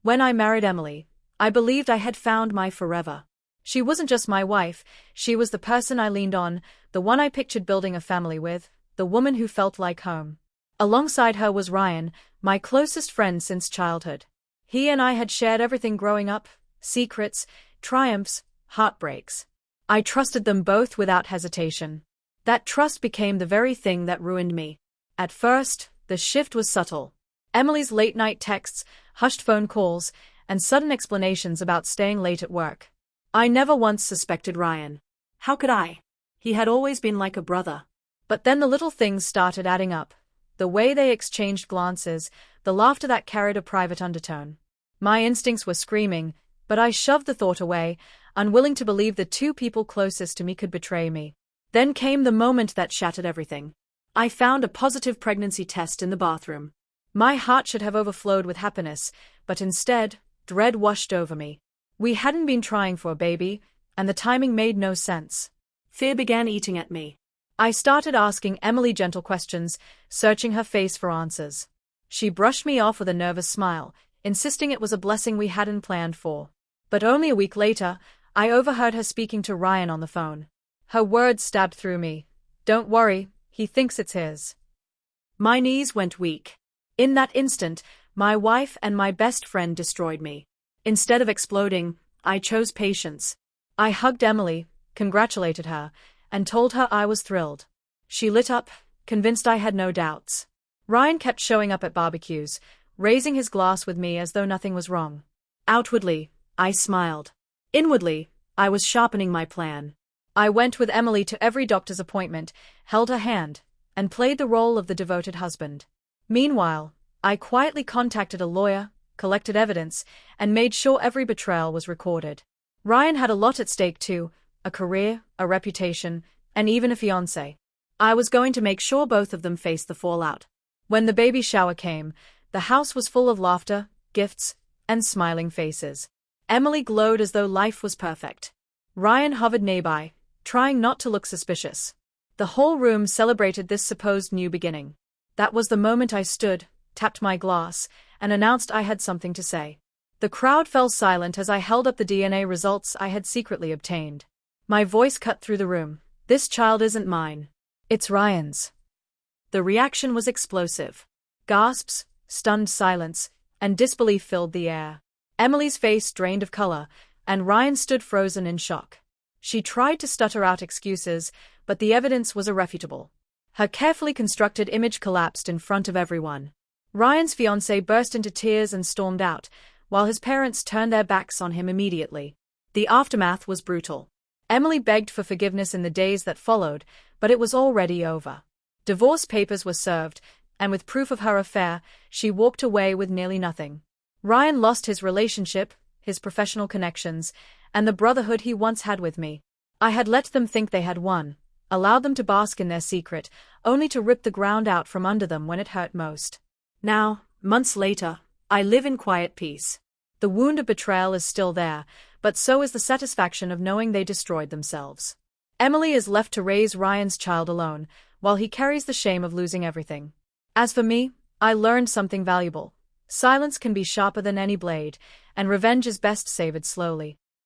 When I married Emily, I believed I had found my forever. She wasn't just my wife, she was the person I leaned on, the one I pictured building a family with, the woman who felt like home. Alongside her was Ryan, my closest friend since childhood. He and I had shared everything growing up, secrets, triumphs, heartbreaks. I trusted them both without hesitation. That trust became the very thing that ruined me. At first, the shift was subtle. Emily's late-night texts, hushed phone calls, and sudden explanations about staying late at work. I never once suspected Ryan. How could I? He had always been like a brother. But then the little things started adding up. The way they exchanged glances, the laughter that carried a private undertone. My instincts were screaming, but I shoved the thought away, unwilling to believe the two people closest to me could betray me. Then came the moment that shattered everything. I found a positive pregnancy test in the bathroom. My heart should have overflowed with happiness, but instead, dread washed over me. We hadn't been trying for a baby, and the timing made no sense. Fear began eating at me. I started asking Emily gentle questions, searching her face for answers. She brushed me off with a nervous smile, insisting it was a blessing we hadn't planned for. But only a week later, I overheard her speaking to Ryan on the phone. Her words stabbed through me. "Don't worry, he thinks it's his." My knees went weak. In that instant, my wife and my best friend destroyed me. Instead of exploding, I chose patience. I hugged Emily, congratulated her, and told her I was thrilled. She lit up, convinced I had no doubts. Ryan kept showing up at barbecues, raising his glass with me as though nothing was wrong. Outwardly, I smiled. Inwardly, I was sharpening my plan. I went with Emily to every doctor's appointment, held her hand, and played the role of the devoted husband. Meanwhile, I quietly contacted a lawyer, collected evidence, and made sure every betrayal was recorded. Ryan had a lot at stake too, a career, a reputation, and even a fiancé. I was going to make sure both of them faced the fallout. When the baby shower came, the house was full of laughter, gifts, and smiling faces. Emily glowed as though life was perfect. Ryan hovered nearby, trying not to look suspicious. The whole room celebrated this supposed new beginning. That was the moment I stood, tapped my glass, and announced I had something to say. The crowd fell silent as I held up the DNA results I had secretly obtained. My voice cut through the room. "This child isn't mine. It's Ryan's." The reaction was explosive. Gasps, stunned silence, and disbelief filled the air. Emily's face drained of color, and Ryan stood frozen in shock. She tried to stutter out excuses, but the evidence was irrefutable. Her carefully constructed image collapsed in front of everyone. Ryan's fiancée burst into tears and stormed out, while his parents turned their backs on him immediately. The aftermath was brutal. Emily begged for forgiveness in the days that followed, but it was already over. Divorce papers were served, and with proof of her affair, she walked away with nearly nothing. Ryan lost his relationship, his professional connections, and the brotherhood he once had with me. I had let them think they had won, allowed them to bask in their secret, only to rip the ground out from under them when it hurt most. Now, months later, I live in quiet peace. The wound of betrayal is still there, but so is the satisfaction of knowing they destroyed themselves. Emily is left to raise Ryan's child alone, while he carries the shame of losing everything. As for me, I learned something valuable. Silence can be sharper than any blade, and revenge is best savored slowly.